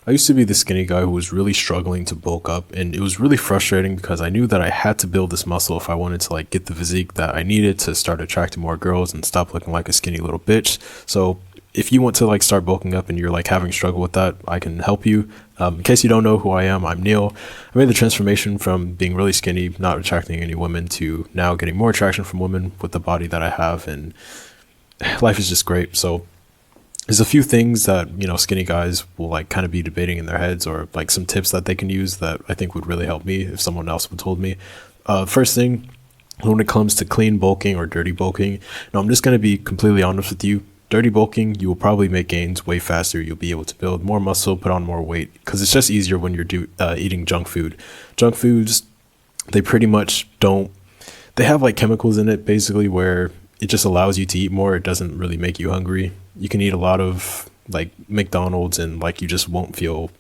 I used to be the skinny guy who was really struggling to bulk up, and it was really frustrating because I knew that I had to build this muscle if I wanted to like get the physique that I needed to start attracting more girls and stop looking like a skinny little bitch. So if you want to like start bulking up and you're like having struggle with that, I can help you. In case you don't know who I am, I'm Neal. I made the transformation from being really skinny, not attracting any women, to now getting more attraction from women with the body that I have, and life is just great. So there's a few things that, skinny guys will like kind of be debating in their heads, or like some tips that they can use that I think would really help me if someone else would told me. First thing, when it comes to clean bulking or dirty bulking, now I'm just going to be completely honest with you. Dirty bulking, you will probably make gains way faster. You'll be able to build more muscle, put on more weight, because it's just easier when you're eating junk food. Junk foods, they pretty much don't, they have like chemicals in it basically where it just allows you to eat more. It doesn't really make you hungry. You can eat a lot of like McDonald's and like you just won't feel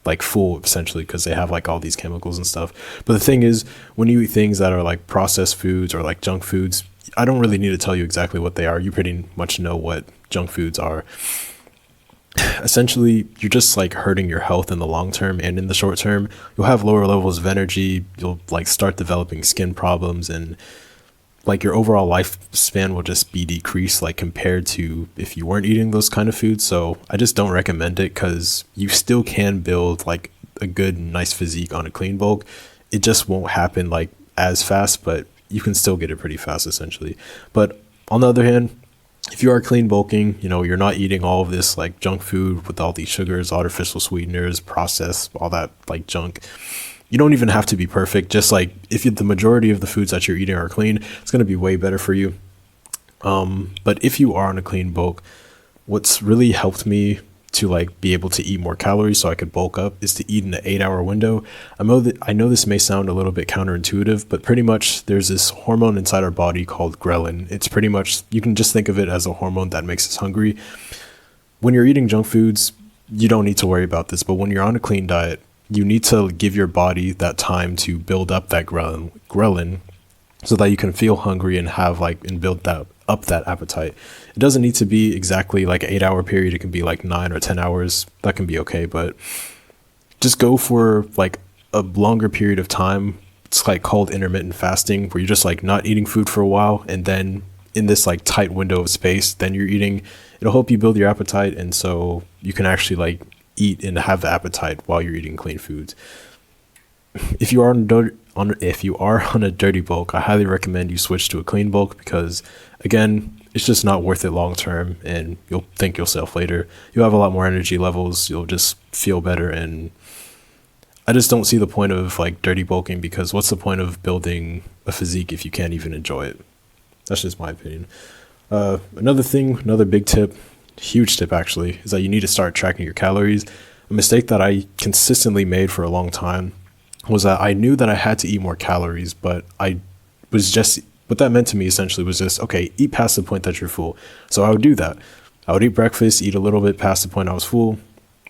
like full essentially because they have like all these chemicals and stuff. But the thing is, when you eat things that are like processed foods or like junk foods, I don't really need to tell you exactly what they are. You pretty much know what junk foods are. Essentially, you're just like hurting your health in the long term and in the short term. You'll have lower levels of energy. You'll like start developing skin problems, and like your overall lifespan will just be decreased like compared to if you weren't eating those kind of foods. So I just don't recommend it because you still can build like a good, nice physique on a clean bulk. It just won't happen like as fast, but you can still get it pretty fast essentially. But on the other hand, if you are clean bulking, you're not eating all of this like junk food with all these sugars, artificial sweeteners, processed, all that like junk. You don't even have to be perfect. Just like if the majority of the foods that you're eating are clean, it's going to be way better for you. But if you are on a clean bulk, what's really helped me to like be able to eat more calories so I could bulk up is to eat in an 8-hour window. I know this may sound a little bit counterintuitive, but pretty much there's this hormone inside our body called ghrelin. It's pretty much, you can just think of it as a hormone that makes us hungry. When you're eating junk foods, you don't need to worry about this, but when you're on a clean diet, you need to give your body that time to build up that ghrelin so that you can feel hungry and have like and build that appetite. It doesn't need to be exactly like an 8-hour period. It can be like 9 or 10 hours. That can be okay, but just go for like a longer period of time. It's like called intermittent fasting, where you're just like not eating food for a while, and then in this like tight window of space, then you're eating. It'll help you build your appetite, and so you can actually like eat and have the appetite while you're eating clean foods. If you are on a dirty bulk, I highly recommend you switch to a clean bulk because, again, it's just not worth it long term, and you'll thank yourself later. You'll have a lot more energy levels. You'll just feel better, and I just don't see the point of like dirty bulking, because what's the point of building a physique if you can't even enjoy it? That's just my opinion. Another big tip, huge tip actually, is that you need to start tracking your calories. A mistake that I consistently made for a long time was that I knew that I had to eat more calories, but what that meant to me essentially was just, okay, eat past the point that you're full. So I would do that. I would eat breakfast, eat a little bit past the point I was full,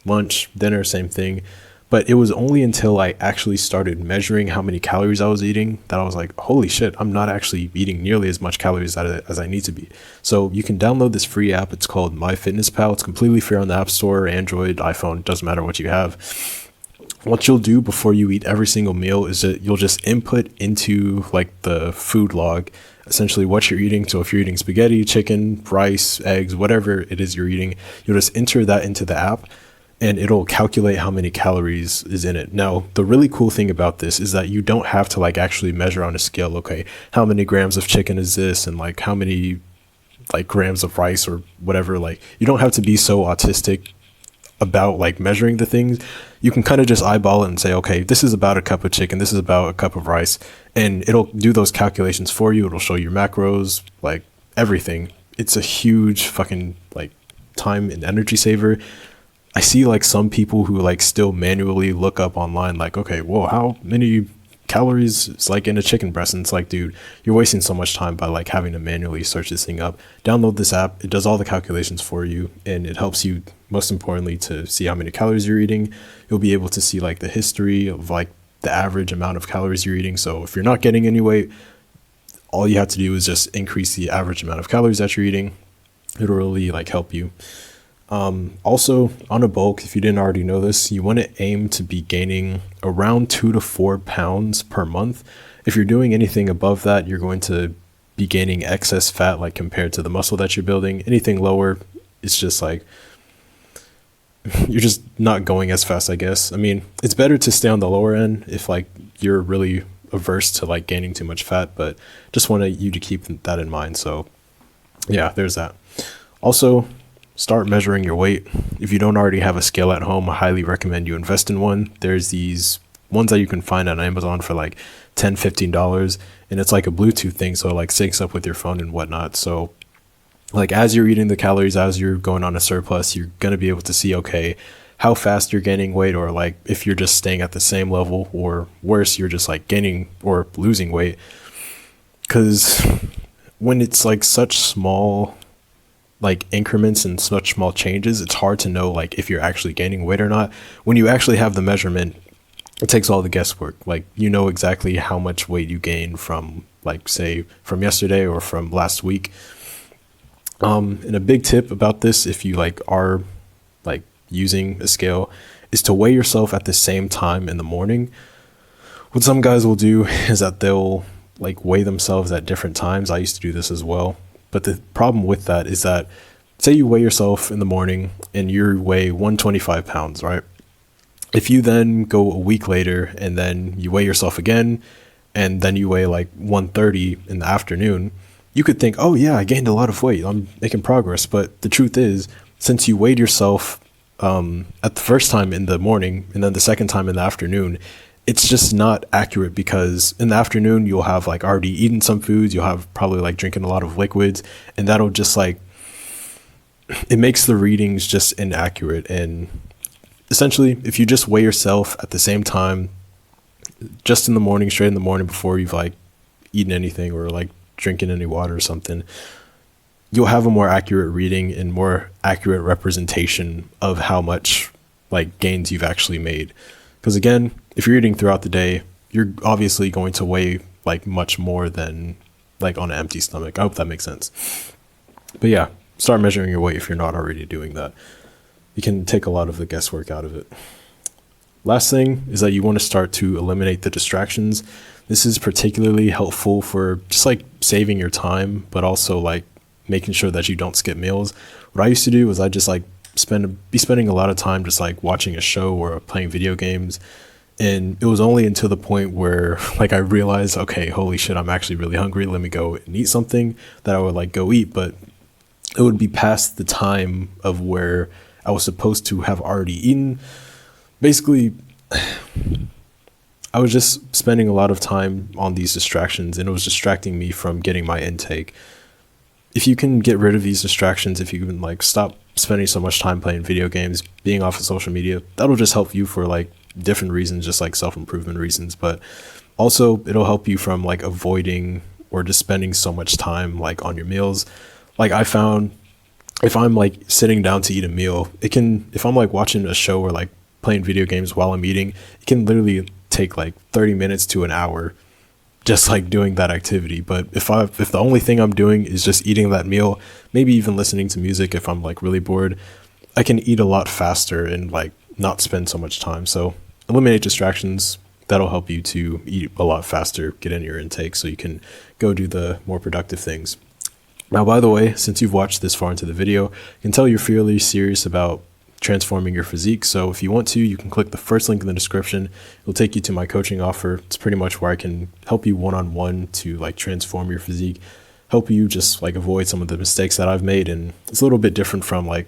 lunch, dinner, same thing. But it was only until I actually started measuring how many calories I was eating that I was like, holy shit, I'm not actually eating nearly as much calories as I need to be. So you can download this free app. It's called MyFitnessPal. It's completely free on the App Store, Android, iPhone, doesn't matter what you have. What you'll do before you eat every single meal is that you'll just input into like the food log, essentially what you're eating. So if you're eating spaghetti, chicken, rice, eggs, whatever it is you're eating, you'll just enter that into the app, and it'll calculate how many calories is in it. Now, the really cool thing about this is that you don't have to like actually measure on a scale, okay, how many grams of chicken is this, and like how many like grams of rice or whatever. Like, you don't have to be so autistic about like measuring the things. You can kind of just eyeball it and say, okay, this is about a cup of chicken, this is about a cup of rice, and it'll do those calculations for you. It'll show your macros, like everything. It's a huge fucking like time and energy saver. I see like some people who like still manually look up online like, okay, whoa, how many calories is like in a chicken breast? And it's like, dude, you're wasting so much time by like having to manually search this thing up. Download this app. It does all the calculations for you, and it helps you, most importantly, to see how many calories you're eating. You'll be able to see like the history of like the average amount of calories you're eating. So if you're not getting any weight, all you have to do is just increase the average amount of calories that you're eating. It'll really like help you. Also, on a bulk, if you didn't already know this, you want to aim to be gaining around 2 to 4 pounds per month. If you're doing anything above that, you're going to be gaining excess fat, like compared to the muscle that you're building. Anything lower, it's just like you're just not going as fast, I guess. I mean, it's better to stay on the lower end if like you're really averse to like gaining too much fat, but just wanted you to keep that in mind. So yeah, there's that. Also, start measuring your weight. If you don't already have a scale at home, I highly recommend you invest in one. There's these ones that you can find on Amazon for like $10, $15, and it's like a Bluetooth thing, so it like syncs up with your phone and whatnot. So like as you're eating the calories, as you're going on a surplus, you're going to be able to see, okay, how fast you're gaining weight, or like if you're just staying at the same level, or worse, you're just like gaining or losing weight. Because when it's like such small like increments and such small changes, it's hard to know like if you're actually gaining weight or not. When you actually have the measurement, it takes all the guesswork. Like you know exactly how much weight you gain from like say from yesterday or from last week. And a big tip about this, if you like are like using a scale, is to weigh yourself at the same time in the morning. What some guys will do is that they'll like weigh themselves at different times. I used to do this as well. But the problem with that is that say you weigh yourself in the morning and you weigh 125 pounds, right? If you then go a week later and then you weigh yourself again and then you weigh like 130 in the afternoon, you could think, oh yeah, I gained a lot of weight, I'm making progress. But the truth is, since you weighed yourself at the first time in the morning and then the second time in the afternoon, it's just not accurate, because in the afternoon you'll have like already eaten some foods, you'll have probably like drinking a lot of liquids, and that'll just like, it makes the readings just inaccurate. And essentially, if you just weigh yourself at the same time, just in the morning, straight in the morning before you've like eaten anything or like drinking any water or something, you'll have a more accurate reading and more accurate representation of how much like gains you've actually made. Because again, if you're eating throughout the day, you're obviously going to weigh like much more than like on an empty stomach. I hope that makes sense. But yeah, start measuring your weight if you're not already doing that. You can take a lot of the guesswork out of it. Last thing is that you want to start to eliminate the distractions. This is particularly helpful for just like saving your time, but also like making sure that you don't skip meals. What I used to do was I just like be spending a lot of time just like watching a show or playing video games. And it was only until the point where like I realized, okay, holy shit, I'm actually really hungry, let me go and eat something, that I would like go eat. But it would be past the time of where I was supposed to have already eaten. Basically, I was just spending a lot of time on these distractions, and it was distracting me from getting my intake. If you can get rid of these distractions, if you can like stop spending so much time playing video games, being off of social media, that'll just help you for like different reasons, just like self-improvement reasons. But also it'll help you from like avoiding or just spending so much time like on your meals. Like I found if I'm like sitting down to eat a meal, if I'm like watching a show or like playing video games while I'm eating, it can literally take like 30 minutes to an hour just like doing that activity. But if the only thing I'm doing is just eating that meal, maybe even listening to music if I'm like really bored, I can eat a lot faster and like not spend so much time. So eliminate distractions. That'll help you to eat a lot faster, get in your intake so you can go do the more productive things. Now, by the way, since you've watched this far into the video, I can tell you're fairly serious about transforming your physique. So if you want to, you can click the first link in the description. It'll take you to my coaching offer. It's pretty much where I can help you one-on-one to like transform your physique, help you just like avoid some of the mistakes that I've made. And it's a little bit different from like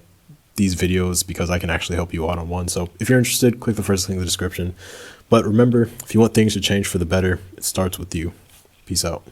these videos because I can actually help you one-on-one. So if you're interested, click the first link in the description. But remember, if you want things to change for the better, it starts with you. Peace out.